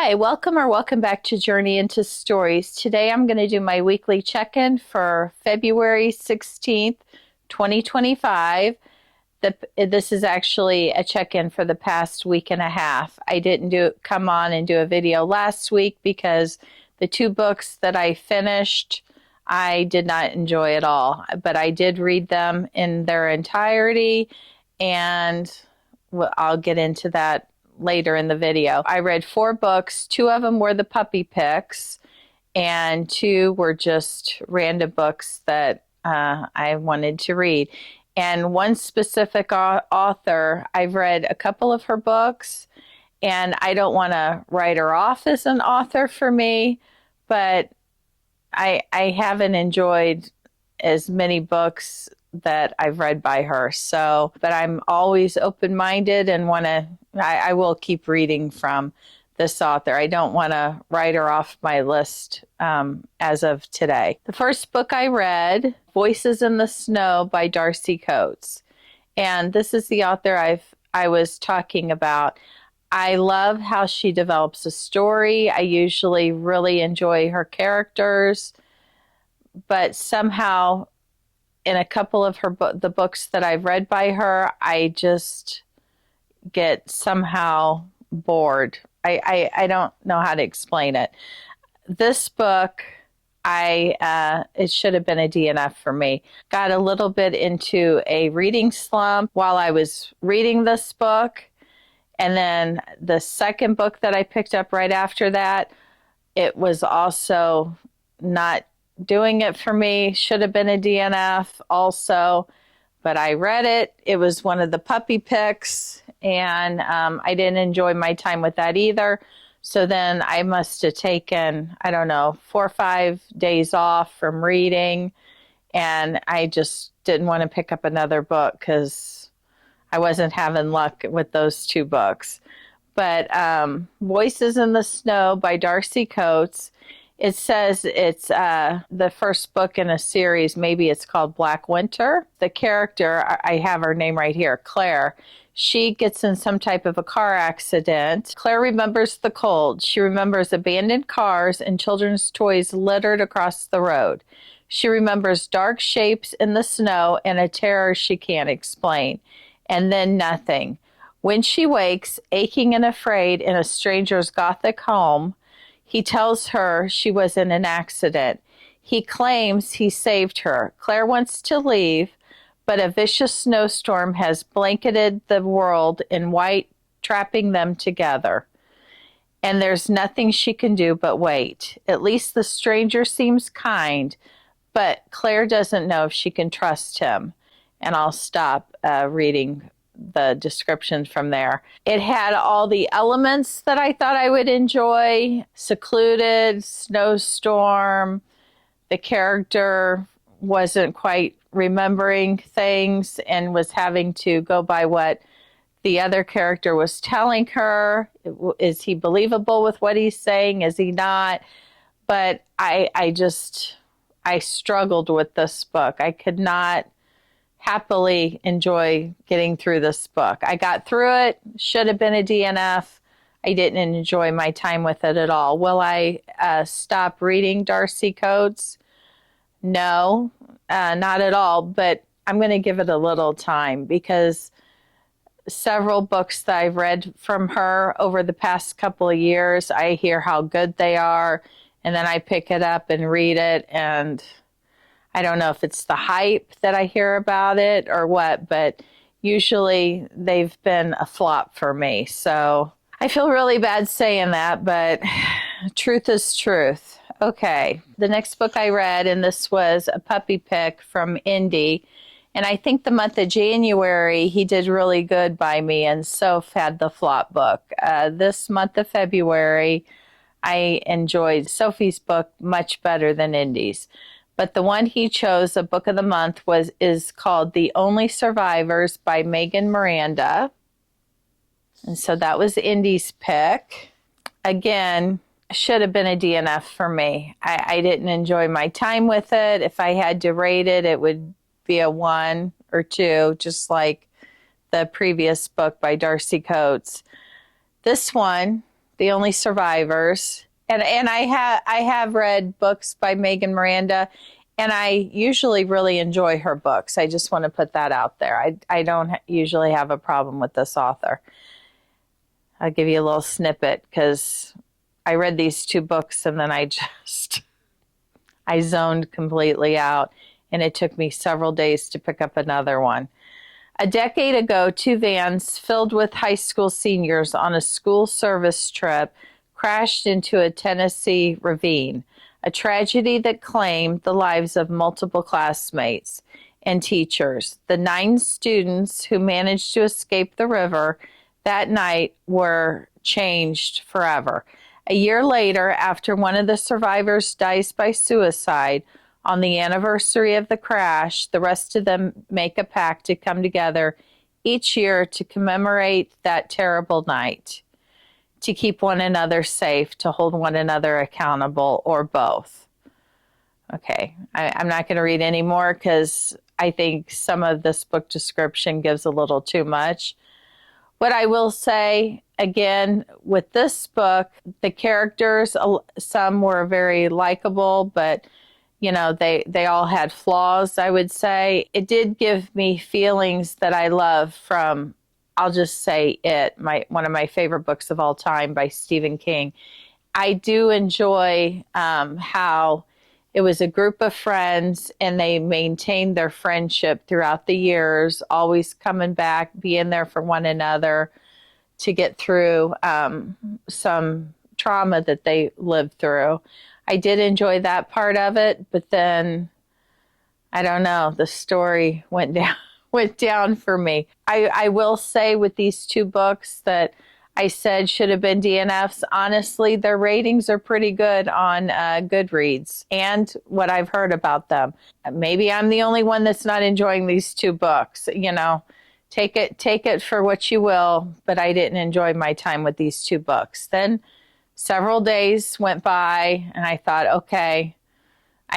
Hi, welcome back to Journey into Stories. Today I'm going to do my weekly check-in for February 16th, 2025. This is actually a check-in for the past week and a half. I didn't come on and do a video last week because the two books that I finished, I did not enjoy at all, but I did read them in their entirety, and I'll get into that later in the video. I read 4 books. 2 of them were the puppy picks, and 2 were just random books that I wanted to read. And one specific author, I've read a couple of her books, and I don't want to write her off as an author for me, but I haven't enjoyed as many books that I've read by her. So, but I'm always open-minded and I will keep reading from this author. I don't want to write her off my list as of today. The first book I read, Voices in the Snow by Darcy Coates. And this is the author I was talking about. I love how she develops a story. I usually really enjoy her characters, but somehow in a couple of the books that I've read by her, I just get somehow bored. I don't know how to explain it. This book, it should have been a DNF for me. Got a little bit into a reading slump while I was reading this book. And then the second book that I picked up right after that, it was also not doing it for me. Should have been a DNF also, but I read it. It was one of the puppy picks, and I didn't enjoy my time with that either. So then I must have taken, 4 or 5 days off from reading, and I just didn't want to pick up another book because I wasn't having luck with those 2 books. But Voices in the Snow by Darcy Coates, it says it's the first book in a series. Maybe it's called Black Winter. The character, I have her name right here, Claire. She gets in some type of a car accident. Claire remembers the cold. She remembers abandoned cars and children's toys littered across the road. She remembers dark shapes in the snow and a terror she can't explain. And then nothing. When she wakes, aching and afraid in a stranger's Gothic home, he tells her she was in an accident. He claims he saved her. Claire wants to leave, but a vicious snowstorm has blanketed the world in white, trapping them together. And there's nothing she can do but wait. At least the stranger seems kind, but Claire doesn't know if she can trust him. And I'll stop reading the description from there. It had all the elements that I thought I would enjoy. Secluded, snowstorm. The character wasn't quite remembering things and was having to go by what the other character was telling her. Is he believable with what he's saying? Is he not? But I struggled with this book. I could not happily enjoy getting through this book. I got through it. Should have been a DNF. I didn't enjoy my time with it at all. Will I stop reading Darcy Coates? No, not at all. But I'm going to give it a little time because several books that I've read from her over the past couple of years, I hear how good they are, and then I pick it up and read it, and I don't know if it's the hype that I hear about it or what, but usually they've been a flop for me. So I feel really bad saying that, but truth is truth. Okay, the next book I read, and this was a puppy pick from Indy, and I think the month of January he did really good by me, and Soph had the flop book. This month of February, I enjoyed Sophie's book much better than Indy's. But the one he chose, a book of the month, is called The Only Survivors by Megan Miranda. And so that was Indy's pick. Again, should have been a DNF for me. I didn't enjoy my time with it. If I had to rate it, it would be a 1 or 2, just like the previous book by Darcy Coates. This one, The Only Survivors. And I have read books by Megan Miranda, and I usually really enjoy her books. I just want to put that out there. I don't usually have a problem with this author. I'll give you a little snippet because I read these 2 books and then I zoned completely out, and it took me several days to pick up another one. A decade ago, 2 vans filled with high school seniors on a school service trip crashed into a Tennessee ravine, a tragedy that claimed the lives of multiple classmates and teachers. The 9 students who managed to escape the river that night were changed forever. A year later, after one of the survivors dies by suicide, on the anniversary of the crash, the rest of them make a pact to come together each year to commemorate that terrible night, to keep one another safe, to hold one another accountable, or both. Okay, I'm not going to read any more because I think some of this book description gives a little too much. What I will say, again, with this book, the characters, some were very likable, but you know, they all had flaws, I would say. It did give me feelings that I love from, I'll just say one of my favorite books of all time by Stephen King. I do enjoy how it was a group of friends and they maintained their friendship throughout the years, always coming back, being there for one another to get through some trauma that they lived through. I did enjoy that part of it, but then, I don't know, the story went down for me. I will say with these 2 books that I said should have been DNFs, honestly, their ratings are pretty good on Goodreads and what I've heard about them. Maybe I'm the only one that's not enjoying these 2 books. You know, take it for what you will, but I didn't enjoy my time with these 2 books. Then several days went by and I thought, okay,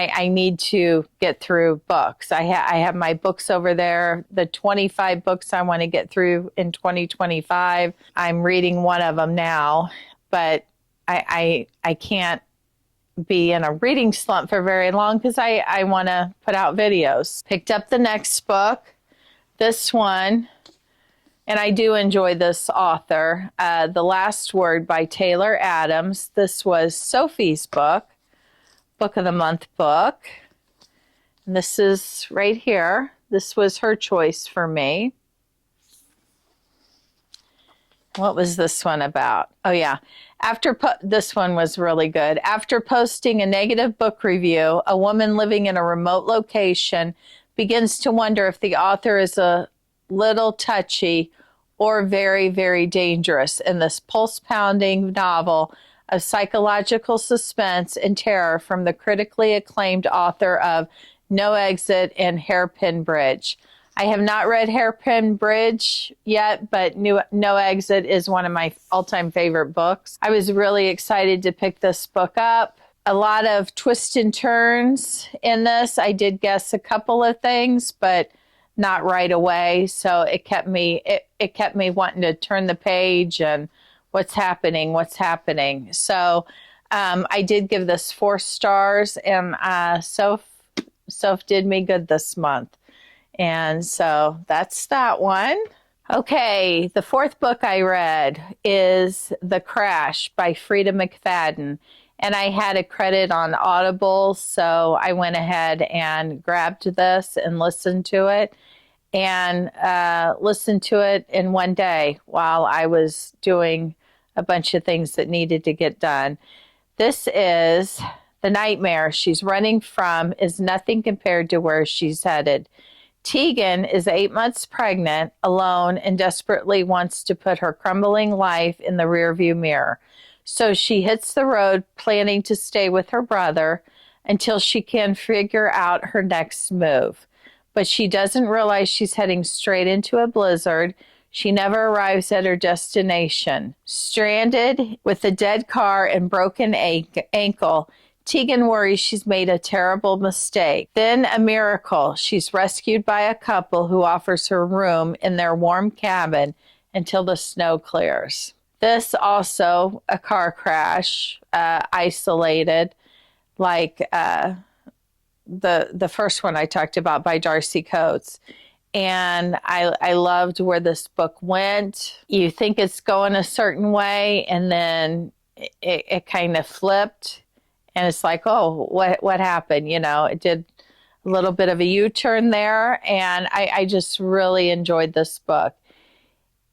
I need to get through books. I have my books over there, the 25 books I want to get through in 2025. I'm reading one of them now, but I can't be in a reading slump for very long because I want to put out videos. Picked up the next book, this one. And I do enjoy this author, The Last Word by Taylor Adams. This was Sophie's book of the month book. And this is right here. This was her choice for me. What was this one about? Oh, yeah. This one was really good. After posting a negative book review, a woman living in a remote location begins to wonder if the author is a little touchy or very, very dangerous in this pulse-pounding novel of psychological suspense and terror from the critically acclaimed author of No Exit and Hairpin Bridge. I have not read Hairpin Bridge yet, but No Exit is one of my all-time favorite books. I was really excited to pick this book up. A lot of twists and turns in this. I did guess a couple of things, but not right away. So it kept me wanting to turn the page and what's happening. So I did give this 4 stars, and Soph did me good this month. And so that's that one. Okay, the 4th book I read is The Crash by Frida McFadden. And I had a credit on Audible, so I went ahead and grabbed this and listened to it. And listened to it in one day while I was doing a bunch of things that needed to get done. This is the nightmare she's running from is nothing compared to where she's headed. Tegan is 8 months pregnant, alone, and desperately wants to put her crumbling life in the rearview mirror. So she hits the road, planning to stay with her brother until she can figure out her next move. But she doesn't realize she's heading straight into a blizzard. She never arrives at her destination. Stranded with a dead car and broken ankle, Tegan worries she's made a terrible mistake. Then a miracle. She's rescued by a couple who offers her room in their warm cabin until the snow clears. This also a car crash, isolated, like the first one I talked about by Darcy Coates. And I loved where this book went. You think it's going a certain way, and then it kind of flipped, and it's like, oh, what happened? You know, it did a little bit of a U-turn there, and I just really enjoyed this book.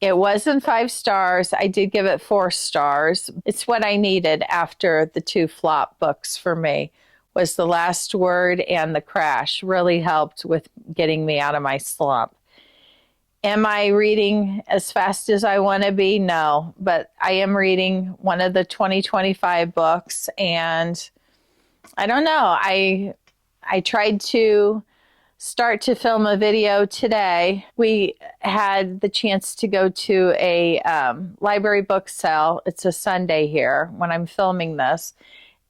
It wasn't 5 stars. I did give it 4 stars. It's what I needed after the 2 flop books for me. Was The Last Word and The Crash. Really helped with getting me out of my slump. Am I reading as fast as I want to be? No, but I am reading one of the 2025 books, and I don't know. I tried to start to film a video today. We had the chance to go to a library book sale. It's a Sunday here when I'm filming this.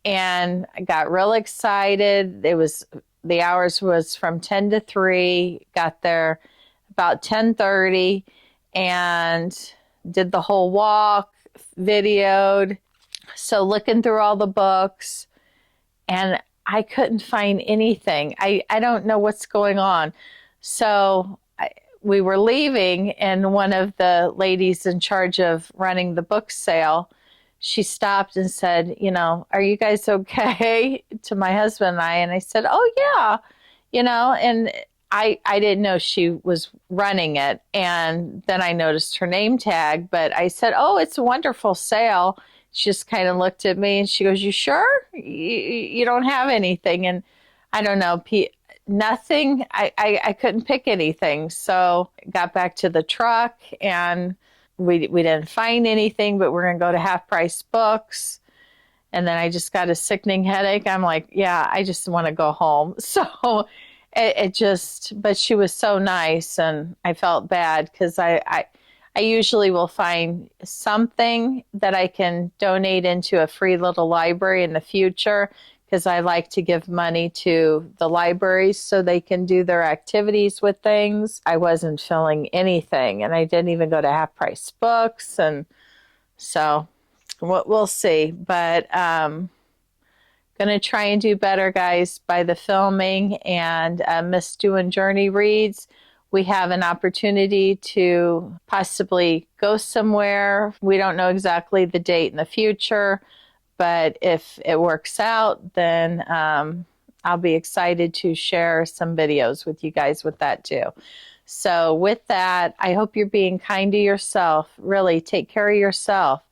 And I got real excited. The hours was from 10 to 3. Got there about 10:30 and did the whole walk, videoed. So looking through all the books, and I couldn't find anything. I don't know what's going on. So we were leaving, and one of the ladies in charge of running the book sale, she stopped and said, you know, are you guys okay? To my husband and I. And I said, oh, yeah, you know, and I didn't know she was running it. And then I noticed her name tag, but I said, oh, it's a wonderful sale. She just kind of looked at me and she goes, you sure? You don't have anything? And I don't know, nothing. I couldn't pick anything. So got back to the truck, and we didn't find anything, but we're going to go to Half Price Books. And then I just got a sickening headache. I'm like, yeah, I just want to go home. So but she was so nice, and I felt bad because I usually will find something that I can donate into a free little library in the future, because I like to give money to the libraries so they can do their activities with things. I wasn't feeling anything, and I didn't even go to Half Price Books, and so we'll see. But going to try and do better, guys, by the filming. And Miss Doing Journey Reads, we have an opportunity to possibly go somewhere. We don't know exactly the date in the future, but if it works out, then I'll be excited to share some videos with you guys with that too. So with that, I hope you're being kind to yourself. Really, take care of yourself,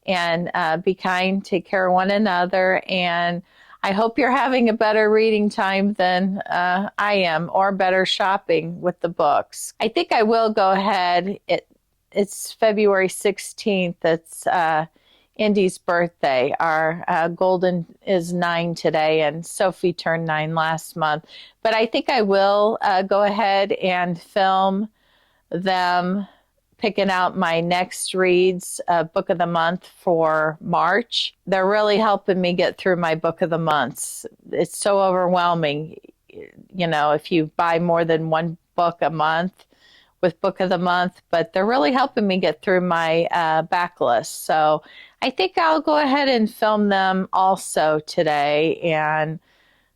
and be kind, take care of one another. And I hope you're having a better reading time than I am, or better shopping with the books. I think I will go ahead. It's February 16th. It's Indy's birthday. Our Golden is 9 today, and Sophie turned 9 last month. But I think I will go ahead and film them picking out my next reads, book of the month for March. They're really helping me get through my book of the months. It's so overwhelming, you know, if you buy more than one book a month with book of the month, but they're really helping me get through my backlist. So I think I'll go ahead and film them also today and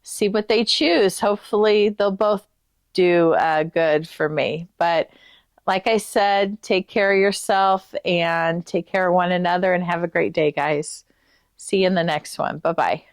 see what they choose. Hopefully they'll both do good for me. But like I said, take care of yourself and take care of one another, and have a great day, guys. See you in the next one. Bye-bye.